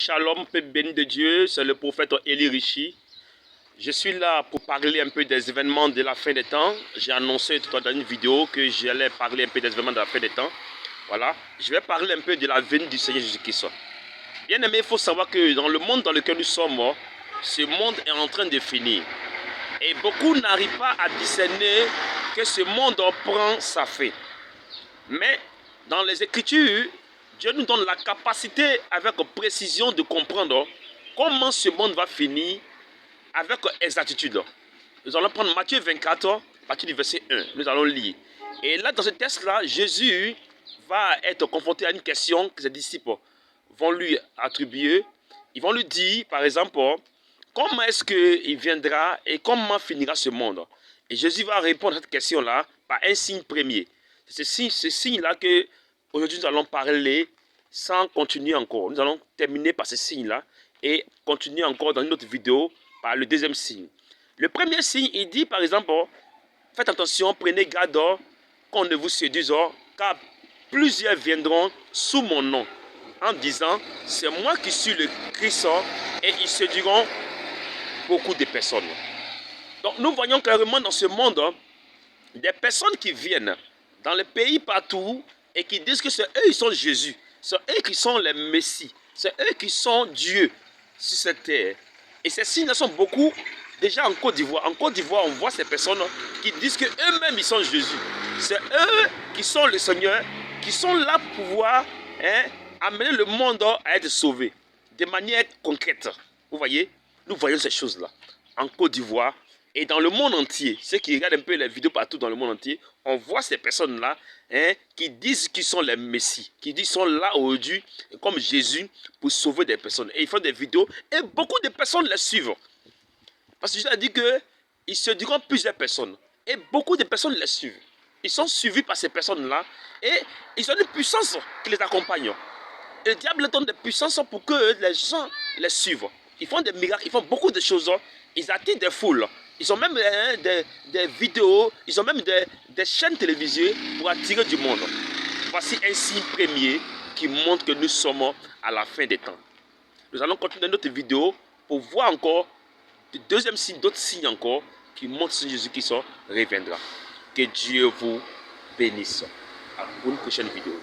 Shalom, paix béni de Dieu, c'est le prophète Eli Rishi. Je suis là pour parler un peu des événements de la fin des temps. J'ai annoncé tout à l'heure dans une vidéo que j'allais parler un peu des événements de la fin des temps. Voilà, je vais parler un peu de la venue du Seigneur Jésus-Christ. Bien aimé, il faut savoir que dans le monde dans lequel nous sommes, ce monde est en train de finir. Et beaucoup n'arrivent pas à discerner que ce monde prend sa fin. Mais dans les Écritures, Dieu nous donne la capacité avec précision de comprendre comment ce monde va finir avec exactitude. Nous allons prendre Matthieu 24, à partir du verset 1. Nous allons lire. Et là, dans ce texte-là, Jésus va être confronté à une question que ses disciples vont lui attribuer. Ils vont lui dire, par exemple, comment est-ce qu'il viendra et comment finira ce monde? Et Jésus va répondre à cette question-là par un signe premier. C'est ce signe-là que aujourd'hui nous allons parler sans continuer encore. Nous allons terminer par ce signe-là et continuer encore dans une autre vidéo par le deuxième signe. Le premier signe, il dit par exemple, faites attention, prenez garde qu'on ne vous séduise, car plusieurs viendront sous mon nom en disant, c'est moi qui suis le Christ, et ils séduiront beaucoup de personnes. Donc nous voyons clairement dans ce monde des personnes qui viennent dans le pays partout et qui disent que c'est eux qui sont Jésus, c'est eux qui sont les Messies, c'est eux qui sont Dieu sur cette terre. Et ces signes sont beaucoup déjà en Côte d'Ivoire. En Côte d'Ivoire, on voit ces personnes qui disent qu'eux-mêmes ils sont Jésus. C'est eux qui sont le Seigneur, qui sont là pour pouvoir amener le monde à être sauvé de manière concrète. Vous voyez, nous voyons ces choses-là en Côte d'Ivoire et dans le monde entier. Ceux qui regardent un peu les vidéos partout dans le monde entier, on voit ces personnes-là qui disent qu'ils sont les Messies, qui disent qu'ils sont là aujourd'hui comme Jésus pour sauver des personnes. Et ils font des vidéos et beaucoup de personnes les suivent. Parce que Jésus a dit qu'ils se diront plusieurs personnes et beaucoup de personnes les suivent. Ils sont suivis par ces personnes-là et ils ont une puissance qui les accompagne. Et le diable donne des puissances pour que les gens les suivent. Ils font des miracles, ils font beaucoup de choses. Ils attirent des foules. Ils ont même des vidéos, ils ont même des chaînes télévisées pour attirer du monde. Voici un signe premier qui montre que nous sommes à la fin des temps. Nous allons continuer notre vidéo pour voir encore le deuxième signe, d'autres signes encore qui montrent que Jésus-Christ reviendra. Que Dieu vous bénisse. Pour une prochaine vidéo.